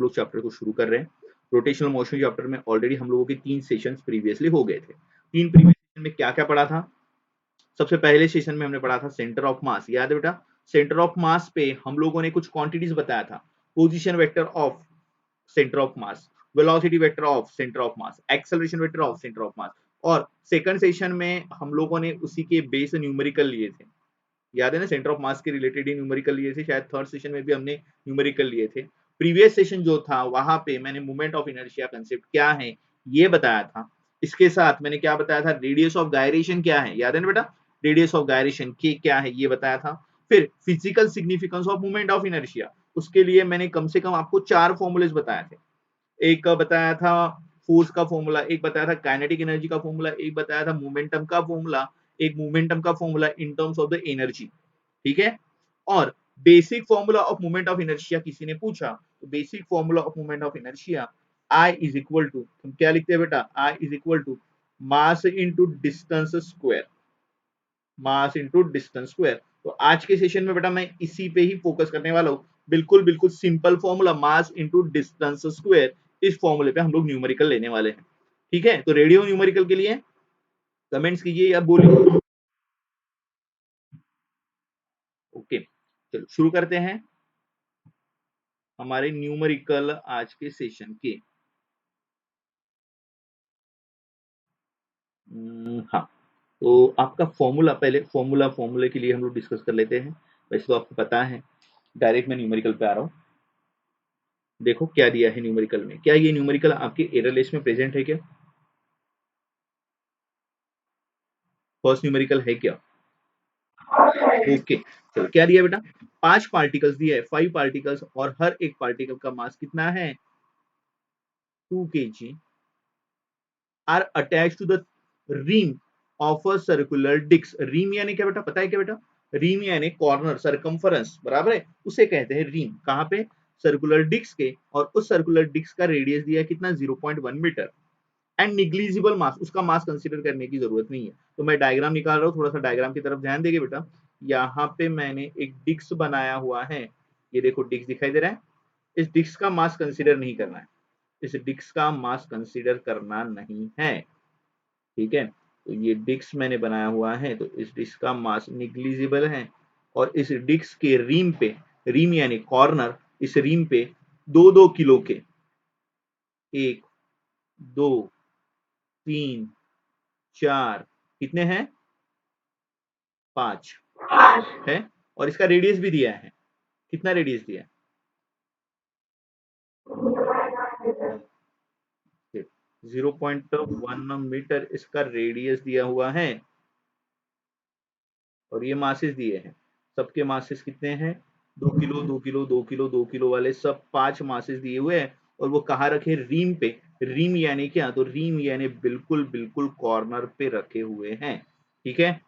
लोग चैप्टर को शुरू कर रहे हैं। रोटेशनल मोशन चैप्टर में ऑलरेडी हम लोगों के 3 सेशंस प्रीवियसली हो गए थे। 3 प्रीवियस सेशन में क्या-क्या पढ़ा था? सबसे पहले सेशन में हमने पढ़ा था सेंटर ऑफ मास, याद है बेटा? सेंटर ऑफ मास पे हम लोगों ने कुछ क्वांटिटीज बताया था। Position vector of centre of mass, velocity vector of centre of mass, acceleration vector of centre of mass. और सेकंड सेशन में हम लोगों ने उसी के बेस न्यूमेरिकल लिए थे। याद है ना, सेंटर ऑफ मास के रिलेटेड ही न्यूमेरिकल लिए थे। शायद थर्ड सेशन में भी हमने न्यूमेरिकल लिए थे। प्रीवियस सेशन जो था वहां पे मैंने मोमेंट ऑफ इनर्शिया कंसेप्ट क्या है ये बताया था। इसके साथ मैंने क्या बताया था, रेडियस ऑफ गायरेशन क्या है, याद है ना बेटा? रेडियस ऑफ गायरेशन के क्या है ये बताया था। फिर physical significance of moment of inertia, उसके लिए मैंने कम से कम आपको 4 फॉर्मूलेस बताए थे। एक बताया था फोर्स का फॉर्मूला, एक बताया था काइनेटिक एनर्जी का फॉर्मूला, एक बताया था मोमेंटम का फॉर्मूला, एक मोमेंटम का formula in terms of the energy. ठीक है? और basic formula of moment of inertia किसी ने पूछा, तो basic formula of moment of inertia I is equal to, हम क्या लिखते हैं बेटा? I is equal to mass into distance square, mass into distance square. तो आज के सेशन में बेटा मैं इसी पे ही फोकस करने वाला हूँ। बिल्कुल बिल्कुल सिंपल फॉर्मूला, मास इनटू डिस्टेंस स्क्वायर। इस फॉर्मूले पे हम लोग न्यूमेरिकल लेने वाले हैं। ठीक है? तो रेडियो न्यूमेरिकल के लिए कमेंट्स कीजिए या बोलिए। ओके, चलो शुरू करते हैं हमारे न्यूमेरिकल आज के सेशन के। हाँ, तो आपका फॉर्मूला, पहले फॉर्मूले के लिए हम लोग डिस्कस कर लेते हैं। वैसे तो आपको पता है, डायरेक्ट मैं न्यूमेरिकल पे आ रहा हूँ। देखो क्या दिया है न्यूमेरिकल में। क्या ये न्यूमेरिकल आपके एरर लिस्ट में प्रेजेंट है क्या? फर्स्ट न्यूमेरिकल है क्या? ओके, चलो क्या दिया बेटा? 5 पार्टिकल्स दिया है, 5 पार्टिकल्स, और हर एक पार्टिकल का मास कितना है? 2 kg are attach to the rim of a circular disc. Rim यानी क्या बेटा, पता है क्या बेटा? रिम यानी कॉर्नर, सरकमफरेंस, बराबर है, उसे कहते हैं रिम। कहाँ पे? सर्कुलर डिस्क के। और उस सर्कुलर डिस्क का रेडियस दिया है कितना? 0.1 मीटर। एंड निग्लिजिबल मास, उसका मास कंसीडर करने की जरूरत नहीं है। तो मैं डायग्राम निकाल रहा हूँ, थोड़ा सा डायग्राम की तरफ ध्यान देंगे बेटा। यहाँ पे मैंने एक डिस्क बनाया हुआ है। ये देखो डिस्क दिखाई दे रहा है। इस डिस्क का मास कंसीडर नहीं करना है, इस डिस्क का मास कंसीडर करना नहीं है। ठीक है? तो ये डिस्क मैंने बनाया हुआ है, तो इस डिस्क का मास निग्लिजिबल है। और इस डिस्क के रिम पे, रिम यानी कॉर्नर, इस रिम पे 2-2 किलो के, 1, 2, 3, 4, कितने हैं? 5 है। और इसका रेडियस भी दिया है। कितना रेडियस दिया है? 0.1 मीटर इसका रेडियस दिया हुआ है। और ये मासेस दिए हैं। सबके मासेस कितने हैं? 2 किलो, 2 किलो, 2 किलो, 2 किलो वाले सब 5 मासेस दिए हुए हैं। और वो कहाँ रखे? रीम पे। रीम यानी क्या? तो रीम यानी बिल्कुल बिल्कुल कॉर्नर पे रखे हुए हैं। ठीक है?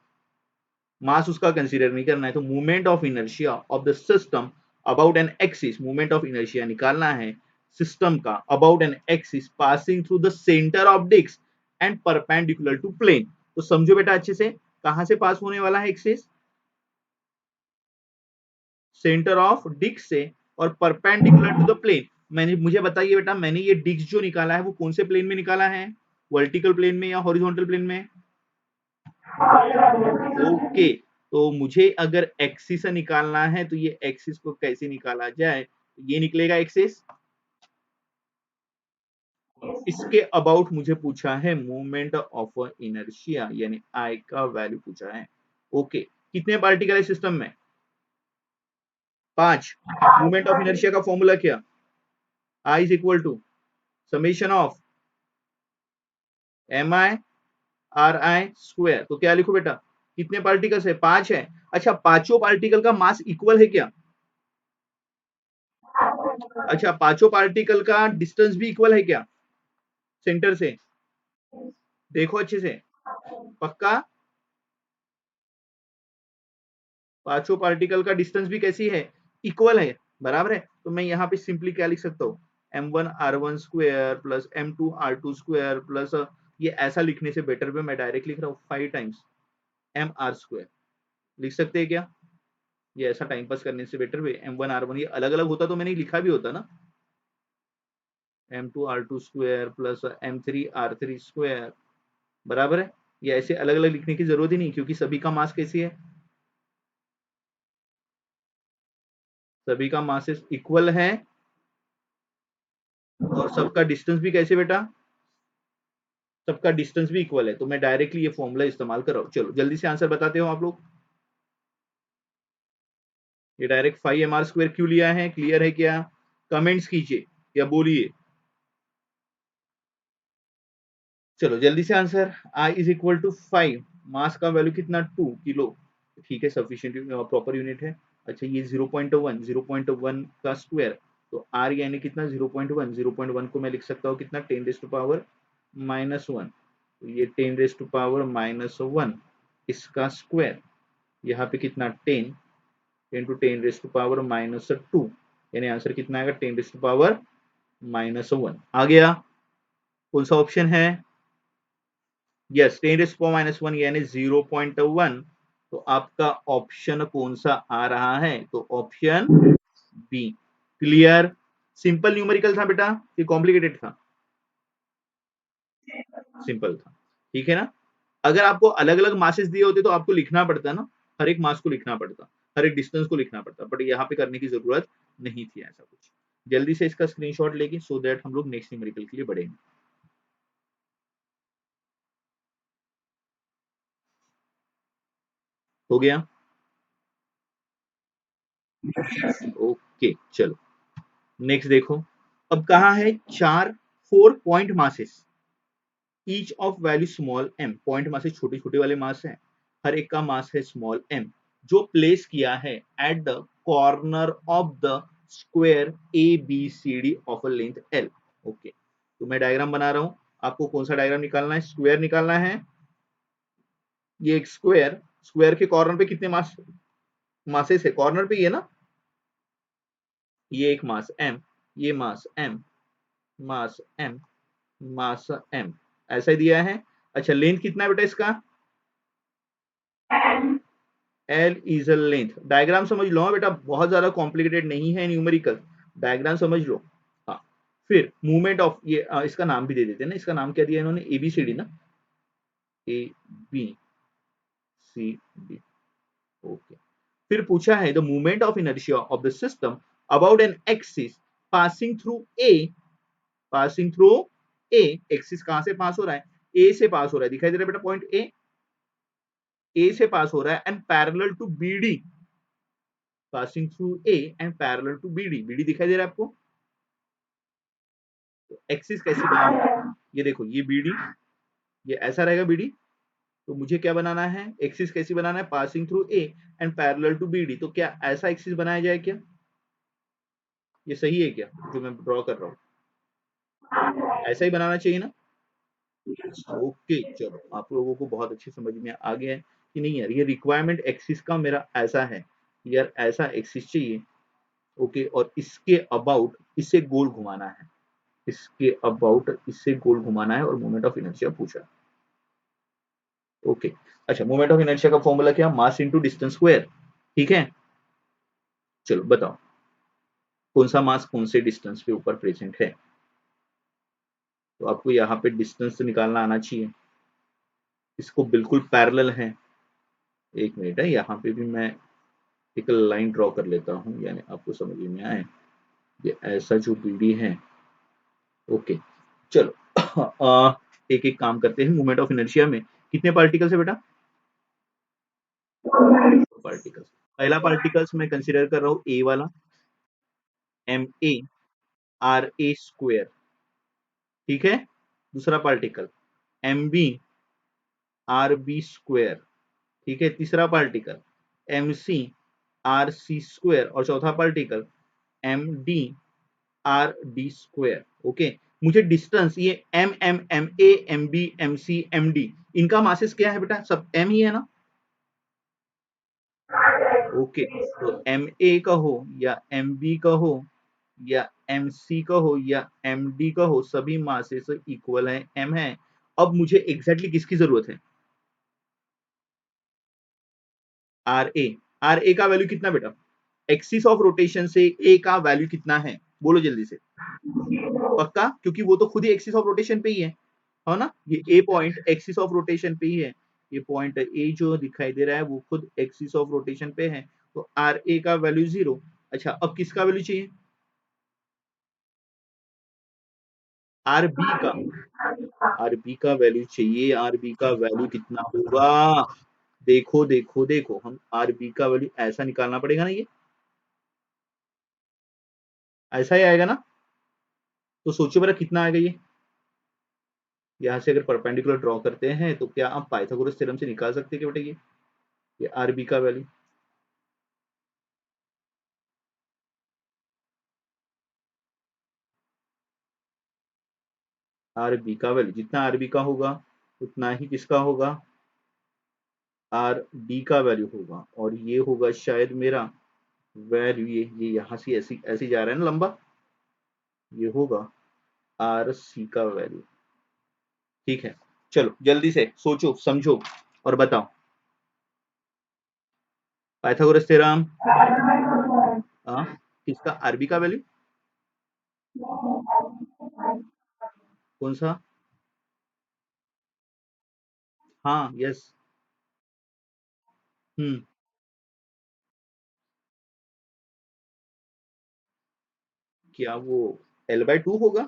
मास उसका कंसीडर नहीं करना है। तो movement of inertia of the system about an axis, movement of inertia निकालना है सिस्टम का about an axis passing through the centre of disc and perpendicular to plane. तो समझो बेटा अच्छे से, कहां से पास होने वाला है एक्सिस? सेंटर ऑफ डिस्क से, और परपेंडिकुलर टू द प्लेन। मैंने, मुझे बताइए बेटा, मैंने ये डिस्क जो निकाला है वो कौन से प्लेन में निकाला है? वर्टिकल प्लेन में या हॉरिजॉन्टल प्लेन में? ओके, तो मुझे अगर एक्सिस निकालना है तो ये एक्सिस को कैसे निकाला जाए? ये निकलेगा एक्सिस। इसके अबाउट मुझे पूछा है मूवमेंट ऑफ इनर्शिया, यानी आई का वैल्यू पूछा है। ओके, कितने पार्टिकल है सिस्टम में? 5। मूवमेंट ऑफ इनर्शिया का फॉर्मूला क्या? I is equal to summation of M I R I square. तो क्या लिखो बेटा? कितने पार्टिकल्स है? 5 है। अच्छा, पांचों पार्टिकल का मास इक्वल है क्या? अच्छा, पांचों पार्टिकल का डिस्टेंस भी इक्वल है क्या सेंटर से? देखो अच्छे से, पक्का? पांचों पार्टिकल का डिस्टेंस भी कैसी है? इक्वल है, बराबर है। तो मैं यहाँ पे सिंपली क्या लिख सकता हूँ? m1r1 square plus m2r2 square plus, ये ऐसा लिखने से बेटर पे मैं डायरेक्ट लिख रहा हूँ 5 टाइम्स mr स्क्वायर। लिख सकते हैं क्या? ये ऐसा टाइम पास करने से बेटर पे m1r1, ये अलग अलग होता तो मैंने लिखा भी होता ना। m2r2 square plus m3r3 square बराबर है। ये ऐसे अलग अलग लिखने की जरूरत ही नहीं, क्योंकि सभी का मास कैसी है, सभी का मासेस इक्वल है और सबका डिस्टेंस भी कैसे बेटा, सबका डिस्टेंस भी इक्वल है। तो मैं डायरेक्टली ये फॉर्मूला इस्तेमाल कर रहा हूं। चलो जल्दी से आंसर बताते हो आप लोग। ये डायरेक्ट 5mr² क्यों लिया है, क्लियर है क्या? कमेंट्स कीजिए या बोलिए। चलो जल्दी से answer. I is equal to 5, mass का वैल्यू कितना 2 किलो, ठीक है, सफिशिएंट प्रॉपर यूनिट है। अच्छा ये 0.1, 0.1 का स्क्वायर, तो R यानी कितना 0.1, 0.1 को मैं लिख सकता हूँ कितना 10⁻⁻1, तो ये 10⁻⁻1 इसका स्क्वायर, यहाँ पे कितना 10 इंटू 10⁻⁻2, यानी आंसर कितना आएगा 10⁻⁻1 आ गया। कौन सा ऑप्शन है? यस 10⁻⁻1 यानी 0.1। तो आपका ऑप्शन कौन सा आ रहा है? तो option B. Clear? Simple numerical था बेटा, ये कॉम्प्लिकेटेड था? सिंपल था, ठीक है ना। अगर आपको अलग अलग मासेस दिए होते तो आपको लिखना पड़ता ना, हर एक मास को लिखना पड़ता, हर एक डिस्टेंस को लिखना पड़ता, बट यहाँ पे करने की जरूरत नहीं थी ऐसा कुछ। जल्दी से इसका स्क्रीनशॉट लेके सो दैट हम लोग नेक्स्ट न्यूमेरिकल के लिए बढ़ेंगे। हो गया? ओके चलो नेक्स्ट देखो। अब कहा है चार 4 point masses, each of value small m, point masses छोटे छोटे वाले मास हैं, हर एक का मास है स्मॉल m, जो प्लेस किया है at the corner of the square A B C D of a length l। Okay तो मैं डायग्राम बना रहा हूं, आपको कौन सा डायग्राम निकालना है? स्क्वायर निकालना है। ये एक स्क्वायर, स्क्वायर के कॉर्नर पे कितने मासेस है? कॉर्नर पे ही है ना। ये एक मास m, ये मास m, मास m, मास m, ऐसा ही दिया है। अच्छा लेंथ कितना है बेटा इसका? L is a length. Diagram समझ लो बेटा, बहुत ज्यादा कॉम्प्लिकेटेड नहीं है न्यूमेरिकल, डायग्राम समझ लो। हाँ फिर मूवमेंट ऑफ ये इसका नाम भी दे देते हैं ना, इसका नाम क्या दिया इन्होंने? ABCD ना, ABCD। ओके फिर पूछा है the movement of inertia of the system about an axis passing through A, passing through A, axis कहां से पास हो रहा है? ए से पास हो रहा है, दिखाई दे रहा है बेटा पॉइंट ए से पास हो रहा है and parallel to BD, passing through A and parallel to BD, BD दिखाई दे रहा है आपको? तो एक्सिस कैसी बनाऊं? ये देखो ये BD, ये ऐसा रहेगा BD, तो मुझे क्या बनाना है? एक्सिस कैसी बनाना है? Passing through A and parallel to BD। तो क्या ऐसा एक्सिस बनाया जाए क्या? ये सही है क्या जो मैं ड्रॉ कर रहा हूँ? ऐसा ही बनाना चाहिए ना। ओके चलो आप लोगों को बहुत अच्छी समझ में आ गया है कि नहीं यार, ये रिक्वायरमेंट एक्सिस का मेरा ऐसा है यार, ऐसा एक्सिस चाहिए। ओके और इसके अबाउट इसे गोल घुमाना है, इसके अबाउट इससे गोल घुमाना है और मोमेंट ऑफ इनर्शिया पूछा। ओके अच्छा मोमेंट ऑफ इनर्शिया का फॉर्मूला क्या? मास इनटू डिस्टेंस स्क्वायर, ठीक है। चलो बताओ कौन सा मास कौन से डिस्टेंस पे ऊपर प्रेजेंट है? तो आपको यहाँ पे डिस्टेंस निकालना आना चाहिए, इसको बिल्कुल पैरेलल है। एक मिनट है, यहाँ पे भी मैं एक लाइन ड्रॉ कर लेता हूँ, यानी आपको समझ में आए। ये ऐसा जो BD है। ओके चलो एक एक काम करते हैं। मूवमेंट ऑफ इनर्शिया में कितने पार्टिकल्स है बेटा? पार्टिकल्स। पहला पार्टिकल्स मैं कंसीडर कर रहा हूँ ए वाला, MA/RA², ठीक है। दूसरा पार्टिकल MB/RB², ठीक है। तीसरा पार्टिकल MC/RC², और चौथा पार्टिकल MD/RD²। ओके मुझे डिस्टेंस ये MM, MA, MB, MC, MD इनका मासेस क्या है बेटा? सब M ही है ना। ओके तो MA का हो या MB का हो या MC का हो या MD का हो, सभी मासेस इक्वल है, M है। अब मुझे एग्जैक्टली किसकी जरूरत है? RA। RA का वैल्यू कितना बेटा? एक्सिस ऑफ रोटेशन से A का वैल्यू कितना है? बोलो जल्दी से। पक्का, क्योंकि वो तो खुद ही एक्सिस ऑफ रोटेशन पे ही है ना, ये ए पॉइंट एक्सिस ऑफ रोटेशन पे ही है, ये पॉइंट ए जो दिखाई दे रहा है वो खुद एक्सिस ऑफ रोटेशन पे है, तो आर ए का वैल्यू 0। अच्छा, अब किसका वैल्यू चाहिए, आर बी का, आर बी का वैल्यू चाहिए, आर बी का वैल्यू कितना होगा, देखो देखो देखो, हम आर बी का वैल्यू ऐसा निकालना पड़ेगा ना, ये ऐसा ही आएगा ना, तो सोचो मेरा कितना आएगा ये, यहाँ से अगर परपेंडिकुलर ड्रॉ करते हैं तो क्या आप पाइथागोरस थ्योरम से निकाल सकते हैं कि बेटा ये आर बी का वैल्यू, आर बी का वैल्यू जितना आर बी का होगा उतना ही किसका होगा, आर डी का वैल्यू होगा, और ये होगा शायद मेरा वैल्यू, ये यहाँ से ऐसी ऐसे जा रहा है ना लंबा, ये होगा आर सी का वैल्यू। ठीक है, चलो जल्दी से सोचो समझो और बताओ, पाइथागोरस थ्योरम, हाँ, किसका, आर बी का वैल्यू, कौन सा, हाँ यस, हम्म, क्या वो L/2 होगा,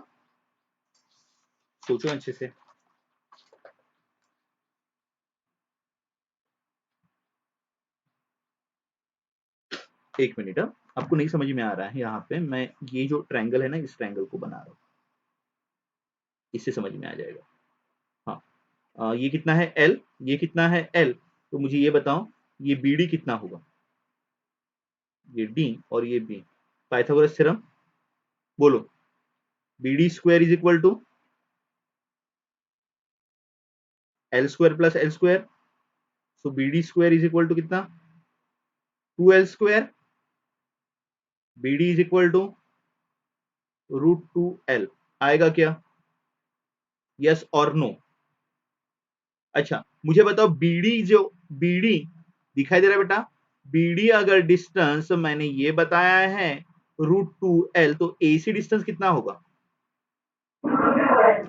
सोचो अच्छे से, एक मिनट, आपको नहीं समझ में आ रहा है, यहाँ पे मैं ये जो ट्रायंगल है ना, इस ट्रायंगल को बना रहा हूँ, इससे समझ में आ जाएगा। हाँ, ये कितना है L, ये कितना है L, तो मुझे ये बताओ ये BD कितना होगा, ये D और ये B, पाइथागोरस थ्योरम बोलो, BD square is equal to L square plus L square, so BD square is equal to कितना, 2L square, BD is equal to √2L, आएगा क्या, यस और नो। अच्छा, मुझे बताओ बीडी जो, बीडी दिखाई दे रहा है बेटा, बीडी अगर डिस्टेंस मैंने ये बताया है √2L, तो AC डिस्टेंस कितना होगा,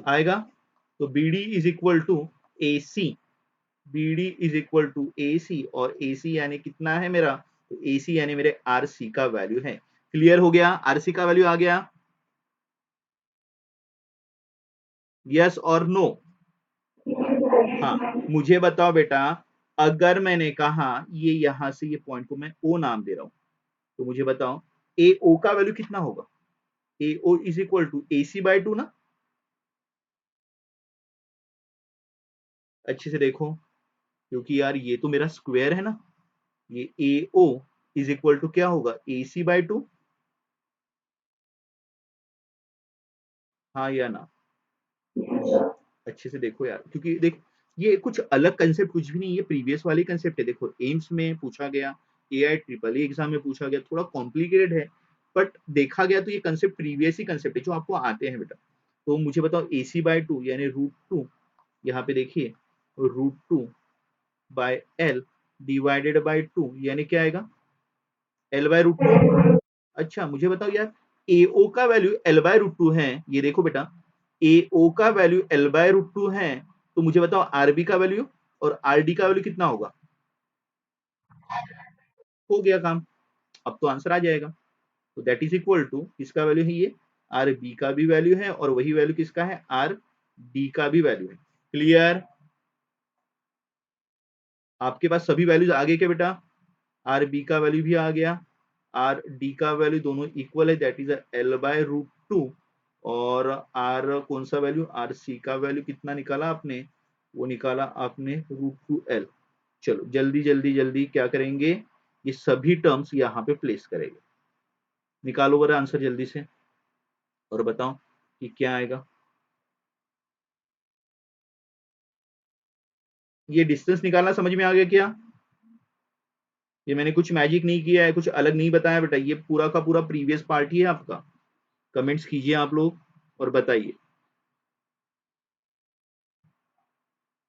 आएगा, तो BD is equal to AC, BD is equal to AC, और AC यानी कितना है मेरा, तो AC यानी मेरे RC का वैल्यू है। क्लियर हो गया, RC का वैल्यू आ गया, यस और नो। हाँ, मुझे बताओ बेटा, अगर मैंने कहा ये यहां से ये पॉइंट को मैं O नाम दे रहा हूं, तो मुझे बताओ ए ओ का वैल्यू कितना होगा, A O is equal to AC/2 ना, अच्छे से देखो, क्योंकि यार ये तो मेरा स्क्वायर है ना, ये ए ओ इज इक्वल टू क्या होगा, AC/2, हाँ या ना, अच्छे से देखो यार, क्योंकि देख ये कुछ अलग कंसेप्ट कुछ भी नहीं, ये प्रीवियस वाली कंसेप्ट है, देखो एम्स में पूछा गया, AI EEE एग्जाम में पूछा गया, थोड़ा कॉम्प्लिकेटेड है, बट देखा गया तो ये कंसेप्ट प्रीवियस ही कंसेप्ट है जो आपको आते हैं बेटा। तो मुझे बताओ AC/2 यानी √2, यहाँ पे देखिए √2/L डिवाइडेड बाई 2 यानी क्या आएगा, L/√2। अच्छा, मुझे बताओ यार, AO का वैल्यू L/√2 है, ये देखो बेटा, AO का वैल्यू L/√2 है, तो मुझे बताओ RB का वैल्यू और RD का वैल्यू कितना होगा, हो गया काम, अब तो आंसर आ जाएगा, तो दैट इज इक्वल टू किसका वैल्यू है ये, RB का भी वैल्यू है और वही वैल्यू किसका है, RD का भी वैल्यू है। क्लियर, आपके पास सभी वैल्यूज आ गए क्या बेटा, RB का वैल्यू भी आ गया, RD का वैल्यू दोनों इक्वल है, दैट इज L/√2, और R कौन सा वैल्यू, RC का वैल्यू कितना निकाला आपने, वो निकाला आपने √2L। चलो जल्दी जल्दी जल्दी क्या करेंगे, ये सभी टर्म्स यहाँ पे प्लेस करेंगे, निकालो बरा आंसर जल्दी से और बताओ कि क्या आएगा, ये डिस्टेंस निकालना समझ में आ गया क्या, ये मैंने कुछ मैजिक नहीं किया है, कुछ अलग नहीं बताया बेटा, ये पूरा का पूरा प्रीवियस पार्ट ही है आपका। कमेंट्स कीजिए आप लोग और बताइए,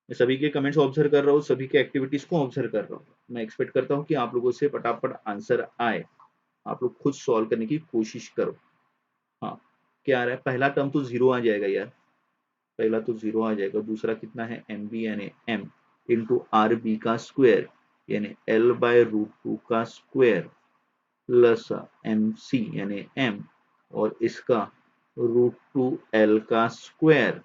मैं सभी के कमेंट्स ऑब्जर्व कर रहा हूँ, सभी के एक्टिविटीज को ऑब्जर्व कर रहा हूँ, मैं एक्सपेक्ट करता हूँ कि आप लोगों से फटाफट आंसर आए, आप लोग खुद सॉल्व करने की कोशिश करो। हाँ, क्या आ रहा है, पहला टर्म तो 0 आ जाएगा यार, पहला तो 0 आ जाएगा, दूसरा कितना है MB यानी M इंटू RB का स्क्वायर यानी L/√2 का स्क्वायर प्लस MC यानी M और इसका √2L का square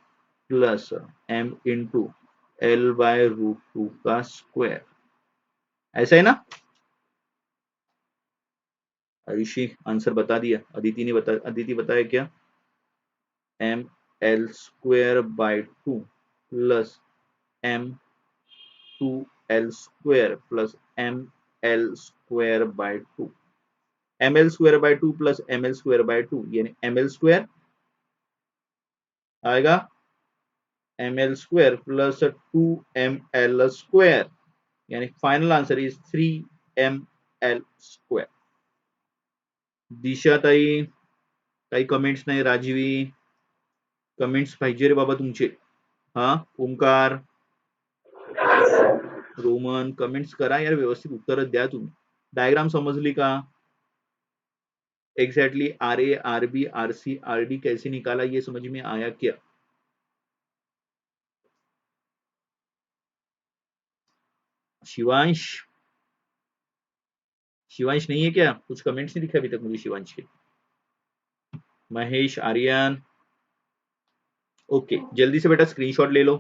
plus M into L/√2 का स्क्वायर, ऐसा है ना। आयुषी आंसर बता दिया, अदिति ने बता, अदिति बताया क्या, ML² by 2 plus M2L² plus ML² by 2, ML² by 2 plus ML² by 2 यानी ML² आएगा ML² प्लस 2ML² यानी फाइनल आंसर इज 3ML²। दिशा ताई, काही कमेंट्स नाही, राजीवी कमेंट्स पाहिजे रे बाबा तुमचे, हा ओंकार रोमन कमेंट्स करा यार, व्यवस्थित उत्तर द्या तुम्ही, डायग्राम समजली का, exactly RA RB RC RD कैसे निकाला, ये समझ में आया क्या। शिवांश, शिवांश नहीं है क्या, कुछ कमेंट्स नहीं दिखे अभी तक मुझे शिवांश के। महेश आर्यन, ओके जल्दी से बेटा स्क्रीनशॉट ले लो।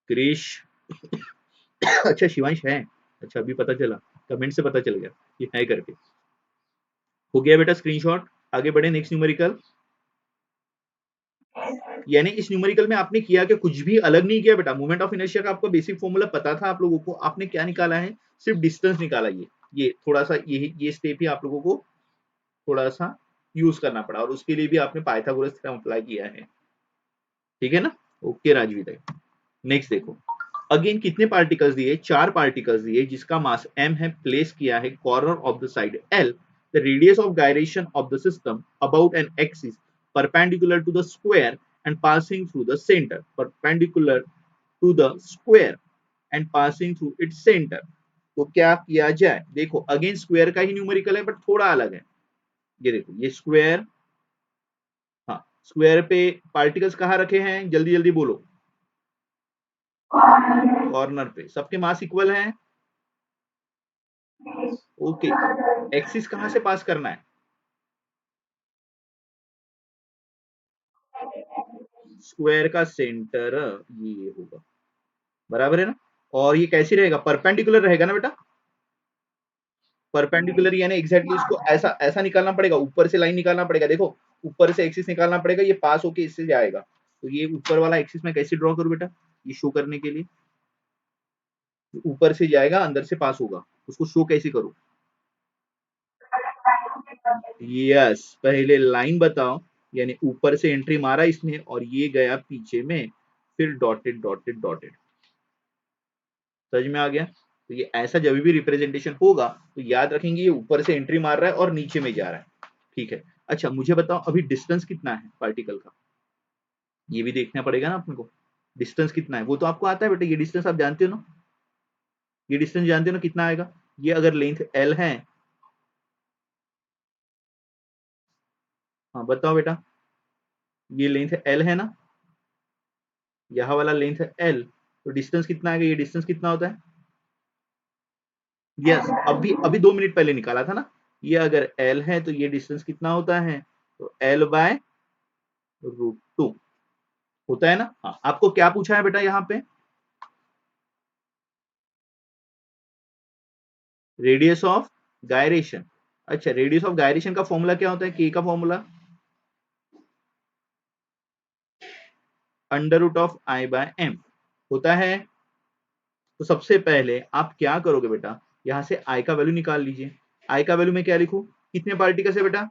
क्रिश अच्छा शिवांश है, अच्छा अभी पता चला, कमेंट से पता चल गया कि है करके। हो गया बेटा स्क्रीनशॉट, आगे बढ़े नेक्स्ट न्यूमेरिकल। यानी इस न्यूमेरिकल में आपने किया कि कुछ भी अलग नहीं किया बेटा, मोमेंट ऑफ इनर्शिया का आपको बेसिक फॉर्मूला पता था आप लोगों को, आपने क्या निकाला है, सिर्फ डिस्टेंस निकाला। ये थोड़ा सा ये स्टेप ही आप लोगों को थोड़ा सा यूज करना पड़ा और उसके लिए भी आपने पाइथागोरस थ्योरम अप्लाई किया है, ठीक है ना। ओके राजवीर, नेक्स्ट देखो, अगेन कितने पार्टिकल्स दिए, 4 पार्टिकल्स दिए जिसका मास m है, प्लेस किया है corner of the side L, the radius of gyration of the system about an axis perpendicular to the square and passing through the centre, perpendicular to the square and passing through its centre. तो क्या किया जाए, देखो again square का ही numerical है but थोड़ा अलग है। ये देखो ये स्क्वायर, हाँ स्क्वायर पे पार्टिकल्स कहाँ रखे हैं, जल्दी जल्दी बोलो, कॉर्नर पे, सबके मास इक्वल हैं, ओके। एक्सिस कहां से पास करना है, स्क्वायर का सेंटर ये होगा, बराबर है ना। और ये कैसी रहेगा, परपेंडिकुलर रहेगा ना बेटा, परपेंडिकुलर यानी एग्जैक्टली इसको ऐसा ऐसा निकालना पड़ेगा, ऊपर से लाइन निकालना पड़ेगा, देखो ऊपर से एक्सिस निकालना पड़ेगा, ये पास होके इससे जाएगा, तो ये ऊपर वाला एक्सिस में कैसे ड्रॉ करूं बेटा, ये शो करने के लिए ऊपर से जाएगा अंदर से पास होगा, उसको शो कैसे करूं, यस पहले लाइन बताओ, यानी ऊपर से एंट्री मारा इसने और ये गया पीछे में, फिर डॉटेड डॉटेड डॉटेड, समझ में आ गया। तो ये ऐसा जब भी रिप्रेजेंटेशन होगा तो याद रखेंगे ये ऊपर से एंट्री मार रहा है और नीचे में जा रहा है, ठीक है। अच्छा मुझे बताओ अभी डिस्टेंस कितना है पार्टिकल का, ये भी देखना पड़ेगा ना अपने को, डिस्टेंस कितना है वो तो आपको आता है बेटा, ये डिस्टेंस आप जानते हो ना, ये डिस्टेंस जानते हो ना कितना आएगा, ये अगर लेंथ L है, हाँ बताओ बेटा, ये लेंथ L है ना, यह वाला लेंथ है L, तो डिस्टेंस कितना आएगा, ये डिस्टेंस कितना होता है, यस अभी अभी 2 मिनट पहले निकाला था ना, ये अगर L है तो ये डिस्टेंस कितना होता है, तो L/√2 होता है ना। हाँ आपको क्या पूछा है बेटा यहाँ पे, रेडियस ऑफ गायरेशन, अच्छा रेडियस ऑफ गायरेशन का फॉर्मूला क्या होता है, के का फॉर्मूला √I/m होता है। तो सबसे पहले आप क्या करोगे बेटा, यहां से I का वैल्यू निकाल लीजिए, I का वैल्यू में क्या लिखूं, कितने पार्टिकल्स है बेटा,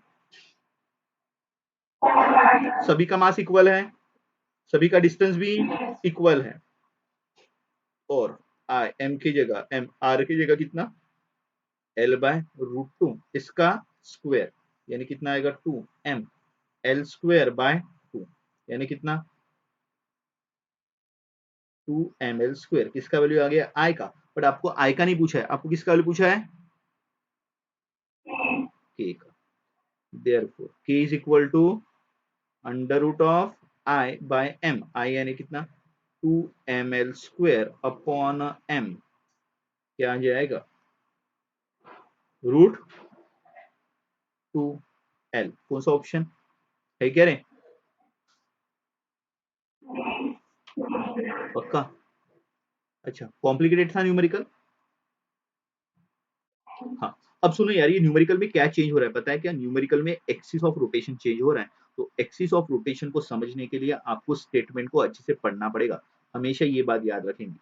सभी का मास इक्वल है, सभी का डिस्टेंस भी इक्वल है, और I m की जगह m r की जगह कितना L/√2 इसका स्क्वायर यानी कितना आएगा 2m L² by 2 यानी कितना 2ml², किसका वैल्यू आ गया, आई का, बट आपको आई का नहीं पूछा है, आपको किसका वैल्यू पूछा है, के का। Therefore K is equal to under root of I by M, I यानी कितना 2ml² अपॉन एम, क्या आ जाएगा √2l। कौन सा ऑप्शन है, कह रहे हैं पक्का। अच्छा कॉम्प्लिकेटेड था न्यूमेरिकल। हाँ अब सुनो यार, ये न्यूमेरिकल में क्या चेंज हो रहा है पता है क्या, न्यूमेरिकल में एक्सिस ऑफ रोटेशन चेंज हो रहा है। तो एक्सिस ऑफ रोटेशन को समझने के लिए आपको स्टेटमेंट को अच्छे से पढ़ना पड़ेगा, हमेशा ये बात याद रखेंगे।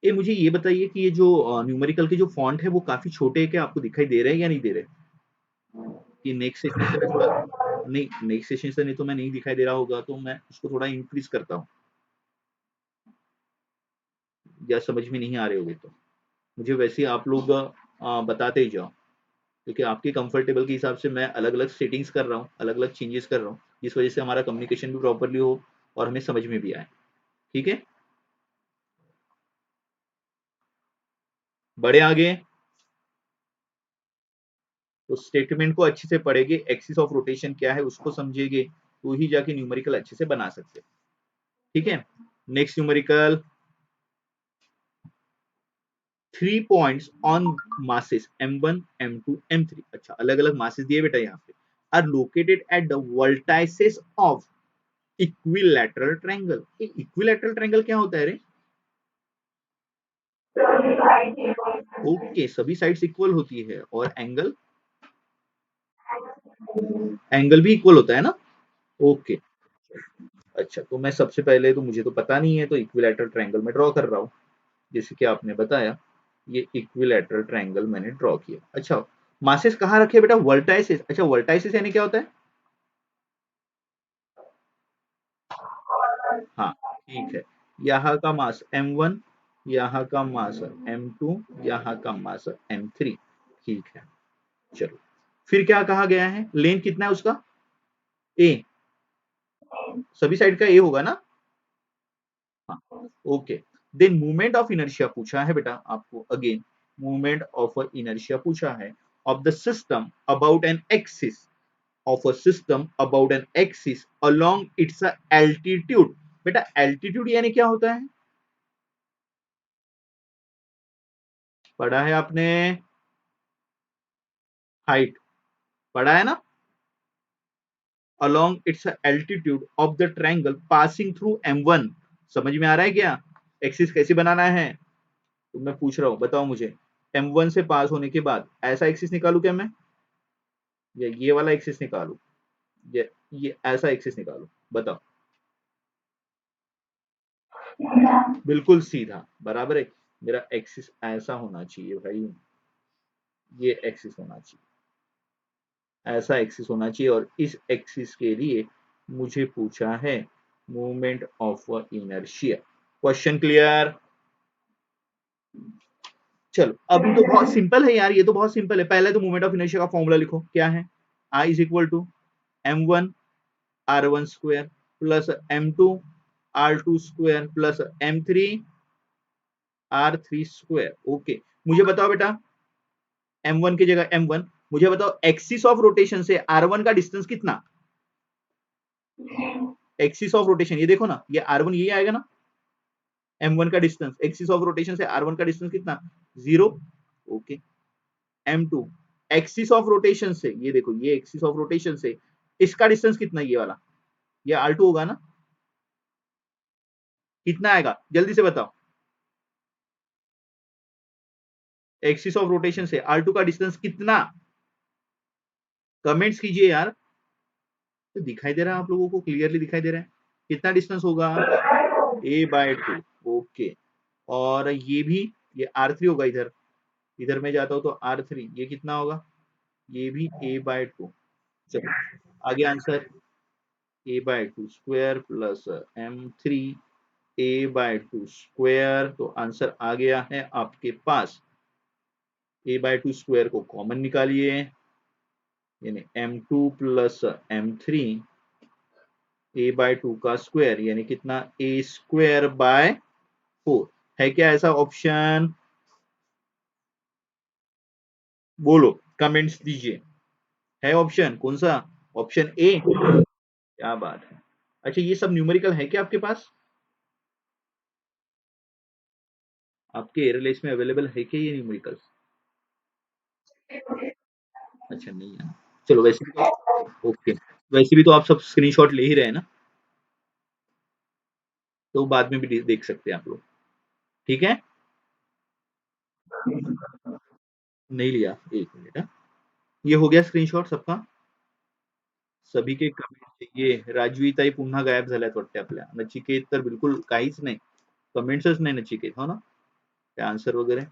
ये मुझे ये बताइए कि ये जो न्यूमेरिकल के जो फॉन्ट है वो काफी छोटे हैं क्या, आपको दिखाई दे रहे हैं या नहीं दे रहे, कि नेक्स्ट सेशन से मैं थोड़ा, नहीं नेक्स्ट सेशन से नहीं तो मैं नहीं दिखाई दे रहा होगा तो मैं उसको थोड़ा इंक्रीज करता हूँ, या समझ में नहीं आ रहे होगे तो मुझे वैसे ही आप लोग बताते ही जाओ, क्योंकि आपके कंफर्टेबल के हिसाब से मैं अलग अलग सेटिंग्स कर रहा हूँ, अलग अलग चेंजेस कर रहा हूँ, जिस वजह से हमारा कम्युनिकेशन भी प्रॉपरली हो और हमें समझ में भी आए। ठीक है, बड़े आगे, तो स्टेटमेंट को अच्छे से पढ़ेंगे, एक्सिस ऑफ रोटेशन क्या है उसको समझेंगे, तो ही जाके न्यूमेरिकल अच्छे से बना सकते हैं। ठीक है, next numerical, 3 points on masses m1 m2 m3, अच्छा अलग अलग masses दिए बेटा यहाँ पे, are located at the vertices of equilateral triangle. Equilateral triangle क्या होता है रे, ओके सभी साइड्स इक्वल होती है और एंगल, एंगल भी इक्वल होता है ना, ओके। अच्छा तो मैं सबसे पहले, तो मुझे तो पता नहीं है, तो इक्विलैटरल ट्रायंगल मैं ड्रॉ कर रहा हूँ, जैसे कि आपने बताया ये इक्विलैटरल ट्रायंगल मैंने ड्रॉ किया। अच्छा मासेस कहाँ रखे बेटा, वर्टाइसेस, अच्छा वर्टाइसेस यानी क्या होता है, हाँ ठीक है, यहाँ का मास m1, यहाँ का मास m2, यहाँ का मास m3, ठीक है। चलो फिर क्या कहा गया है, लेंथ कितना है उसका, a, सभी साइड का a होगा ना, हाँ okay. Then movement of inertia पूछा है बेटा आपको, अगेन मूवमेंट ऑफ इनर्शिया पूछा है of the system about an axis, of a system about an axis along it's altitude. बेटा एल्टीट्यूड यानी क्या होता है, पढ़ा है आपने, हाइट पढ़ा है ना, along its altitude of the triangle passing through m1, समझ में आ रहा है क्या, एक्सिस कैसे बनाना है, तो मैं पूछ रहा हूँ बताओ मुझे, m1 से पास होने के बाद ऐसा एक्सिस निकालू क्या मैं, या ये वाला एक्सिस निकालू, या ये ऐसा एक्सिस निकालू, बताओ, बिल्कुल सीधा बराबर है, मेरा एक्सिस ऐसा होना चाहिए भाई, ये एक्सिस होना चाहिए, ऐसा एक्सिस होना चाहिए, और इस एक्सिस के लिए मुझे पूछा है movement of inertia. Question clear, चलो अभी तो बहुत सिंपल है यार, ये तो बहुत सिंपल है, पहले तो मूवमेंट ऑफ इनर्शिया का फॉर्मूला लिखो, क्या है, I is equal to m1 r1 square plus m2 r2 square plus m3 r3 square, okay. मुझे बताओ बेटा, m1 की जगह m1, मुझे बताओ एक्सिस ऑफ रोटेशन से r1 का डिस्टेंस कितना, एक्सिस ऑफ रोटेशन ये देखो ना, ये r1 ये आएगा ना, m1 का डिस्टेंस एक्सिस ऑफ रोटेशन से r1 का डिस्टेंस कितना, 0, okay. m2 axis of rotation से, ये देखो ये एक्सिस ऑफ रोटेशन से इसका डिस्टेंस कितना, ये वाला, ये r2 होगा ना, कितना आएगा जल्दी से बताओ, एक्सिस ऑफ रोटेशन से r2 का डिस्टेंस कितना, कमेंट्स कीजिए यार, तो दिखाई दे रहा है आप लोगों को, क्लियरली दिखाई दे रहा है, कितना डिस्टेंस होगा, a/2, ओके। और ये भी, ये r3 होगा, इधर इधर में जाता हूं तो r3, ये कितना होगा, ये भी a/2, चलो आगे answer, a/2 square plus m3 a/2 square, तो आंसर आ गया है आपके पास, a/2 स्क्वायर को कॉमन निकालिए, यानी m2 प्लस m3 a/2 का स्क्वायर यानी कितना a²/4 है क्या ऐसा ऑप्शन? बोलो, कमेंट्स दीजिए। है ऑप्शन कौन सा? Option A. क्या बात है। अच्छा ये सब न्यूमेरिकल है क्या आपके पास? आपके एयरलाइंस में अवेलेबल है क्या ये न्यूमेरिकल? अच्छा नहीं है। चलो वैसे भी तो ओके, वैसे भी तो आप सब स्क्रीनशॉट ले ही रहे हैं ना, तो बाद में भी देख सकते हैं आप लोग। ठीक है, नहीं लिया, एक मिनट। ये हो गया स्क्रीनशॉट सबका? सभी के कमेंट चाहिए। राजवी ताई पुन्हा गायब झाल्यात वाटते आपल्या. नचिकेत तर बिलकुल काहीच नाही, कमेंट्सच नाही नचिकेत, हो ना? काय आन्सर वगैरे?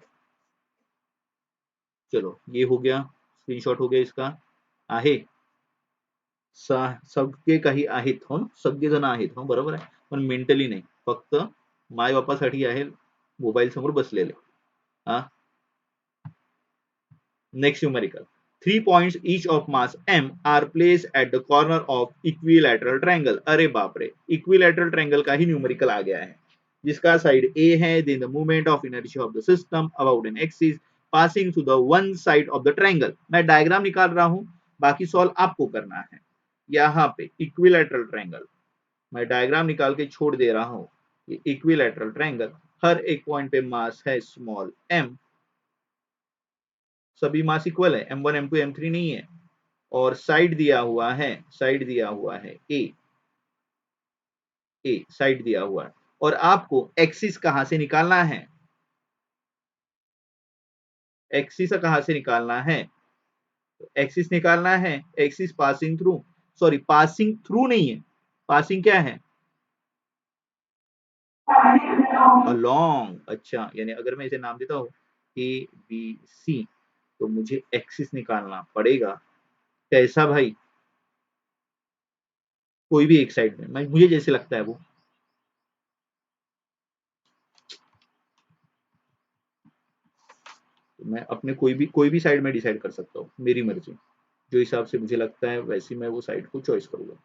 चलो ये हो गया, स्क्रीनशॉट हो गया इसका. आहे सगळे काही आहेत, हो ना? सगळेजण आहेत, हो बरोबर आहे, पण मेंटली नाही, फक्त माय बापासाठी आहे, मोबाईल समोर बसलेले. हा, next numerical. 3 points each of mass m are placed at the corner of equilateral triangle. अरे बाप रे, इक्विलैटरल ट्रायंगल का ही न्यूमेरिकल आ गया है, जिसका साइड A है, then the moment of inertia of the system about an axis passing to the one side of the triangle. मैं diagram निकाल रहा हूं, बाकी सॉल्व आपको करना है. यहाँ पे इक्विलैटरल ट्रायंगल मैं डायग्राम निकाल के छोड़ दे रहा हूं. ये इक्विलैटरल ट्रायंगल, हर एक पॉइंट पे मास है स्मॉल m, सभी मास इक्वल है, m1 m2 m3 नहीं है, और साइड दिया हुआ है, साइड दिया हुआ है ए साइड दिया हुआ है. और आपको एक्सिस कहां से निकालना है? एक्सिस कहां से निकालना है? एक्सिस निकालना है, axis passing through, sorry passing through नहीं है, पासिंग क्या है? अलोंग. अच्छा यानी अगर मैं इसे नाम देता हूं ए बी सी, तो मुझे एक्सिस निकालना पड़ेगा कैसा भाई? कोई भी एक साइड में, मुझे जैसे लगता है वो. तो मैं अपने कोई भी साइड में डिसाइड कर सकता हूँ, मेरी मर्जी, जो हिसाब से मुझे लगता है वैसी मैं वो साइड को चॉइस करूंगा.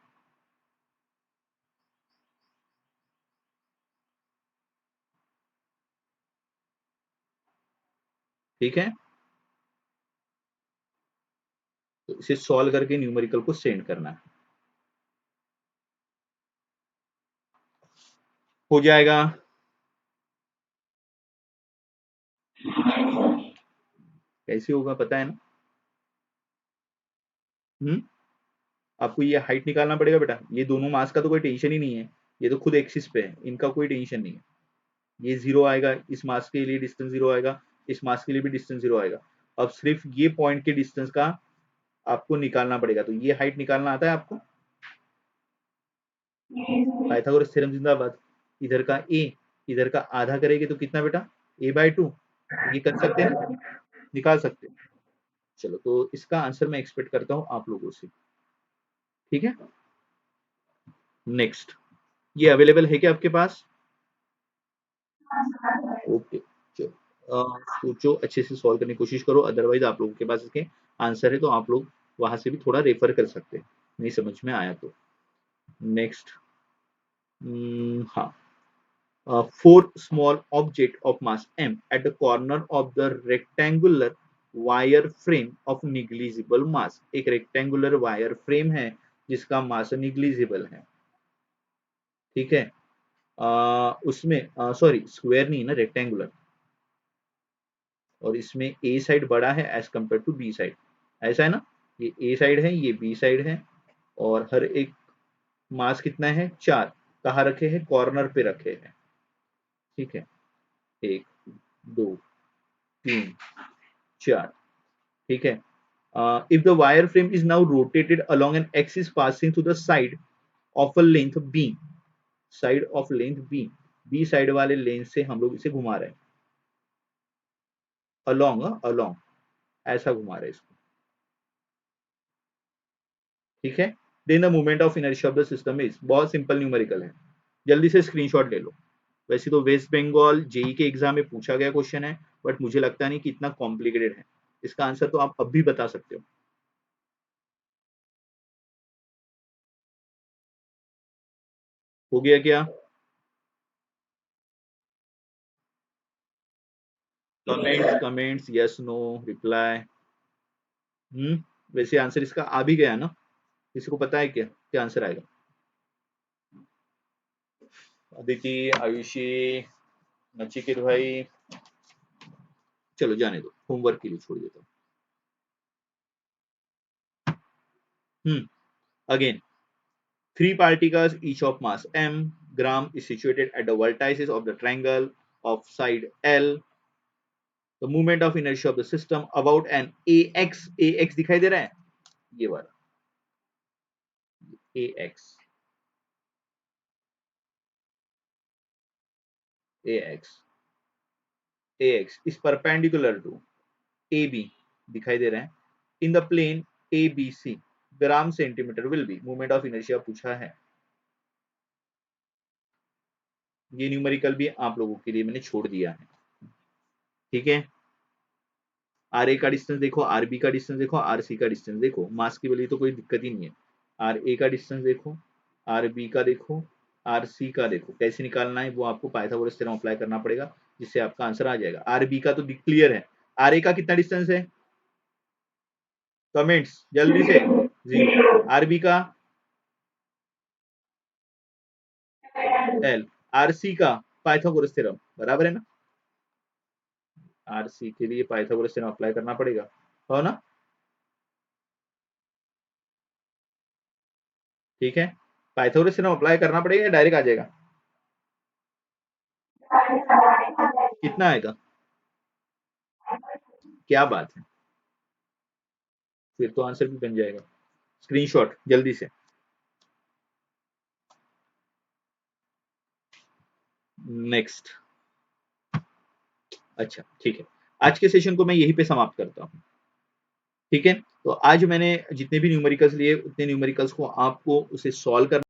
ठीक है, तो इसे सॉल्व करके न्यूमेरिकल को सेंड करना है, हो जाएगा. कैसे होगा पता है ना? हम्म, आपको ये हाइट निकालना पड़ेगा बेटा, ये दोनों मास का तो कोई टेंशन ही नहीं है, ये तो खुद एक्सिस पे है, इनका कोई टेंशन नहीं है. ये जीरो आएगा, इस मास के लिए डिस्टेंस जीरो आएगा, इस मास के लिए भी डिस्टेंस जीरो आएगा. अब सिर्फ ये पॉइंट के डिस्टेंस का आपको निकालना पड़ेगा. तो ये हाइट निकालना आता है आपको? पाइथागोरस थ्योरम जिंदाबाद. इधर का ए, इधर का आधा करेंगे तो कितना बेटा? a/2. ये कर सकते हैं ना, निकाल सकते हैं. चलो तो इसका आंसर मैं एक्सपेक्ट करता हूँ आप लोगों से. ठीक है, नेक्स्ट. ये अवेलेबल है क्या आपके पास? ओके, चलो सोचो, अच्छे से सॉल्व करने की कोशिश करो, अदरवाइज आप लोगों के पास इसके आंसर है तो आप लोग वहां से भी थोड़ा रेफर कर सकते हैं, नहीं समझ में आया तो. नेक्स्ट. हाँ, four small object of mass m at the corner of the rectangular wire frame of negligible mass. एक rectangular wire frame है जिसका मास negligible है. ठीक है, उसमें सॉरी स्क्वायर नहीं है ना, रेक्टेंगुलर, और इसमें ए साइड बड़ा है as compare to B side, ऐसा है ना? ये ए साइड है, ये बी साइड है, और हर एक मास कितना है? 4. कहाँ रखे हैं? कॉर्नर पे रखे हैं. ठीक है, 1 2 3 4. ठीक है, if the wire frame is now rotated along an axis passing to the side of a length b, side of length B side वाले लेंथ से हम लोग इसे घुमा रहे हैं, अलोंग अलोंग, ऐसा घुमा रहे हैं इसको. ठीक है, then the moment of inertia of the system is, बहुत सिंपल न्यूमेरिकल है, जल्दी से स्क्रीनशॉट ले लो. वैसे तो वेस्ट बंगाल जेई के एग्जाम में पूछा गया क्वेश्चन है, बट मुझे लगता नहीं कि इतना कॉम्प्लिकेटेड है. इसका आंसर तो आप अब भी बता सकते हो. हो गया क्या? Comments yes no reply. वैसे आंसर इसका आ भी गया ना? किसी को पता है क्या क्या आंसर आएगा? अदिति, आयुषी, नचिकेत भाई, चलो जाने दो, होमवर्क के लिए छोड़ देता हूँ। Again, three particles each of mass m gram is situated at the vertices of the triangle of side L. The movement of inertia of the system about an ax दिखाई दे रहा है ये वाला ax is perpendicular to ab दिखाई दे रहा है in the plane abc gram centimetre will be movement of inertia पूछा है। ये न्यूमेरिकल भी आप लोगों के लिए मैंने छोड़ दिया है, ठीक है। आर ए का डिस्टेंस देखो, आर बी का डिस्टेंस देखो, आर सी का डिस्टेंस देखो, मास की वजह तो कोई दिक्कत ही नहीं है। आर ए का डिस्टेंस देखो, आर बी का देखो, आर सी का देखो, कैसे निकालना है वो आपको पाइथागोरस थ्योरम अप्लाई करना पड़ेगा, जिससे आपका आंसर आ जाएगा। आर बी का तो क्लियर है। आर ए का कितना डिस्टेंस है? कमेंट्स जल्दी से, 0। आर बी का एल, आर सी का पाइथागोरस थ्योरम, बराबर है ना? आर सी के लिए पाइथागोरस थ्योरम अप्लाई करना पड़ेगा, हो ना? ठीक है, पाइथागोरस थ्योरम अप्लाई करना पड़ेगा या डायरेक्ट आ जाएगा? कितना आएगा? क्या बात है, फिर तो आंसर भी बन जाएगा। स्क्रीनशॉट जल्दी से। नेक्स्ट। अच्छा ठीक है, आज के सेशन को मैं यहीं पे समाप्त करता हूँ, ठीक है। तो आज मैंने जितने भी न्यूमेरिकल्स लिए उतने न्यूमेरिकल्स को आपको उसे सॉल्व करना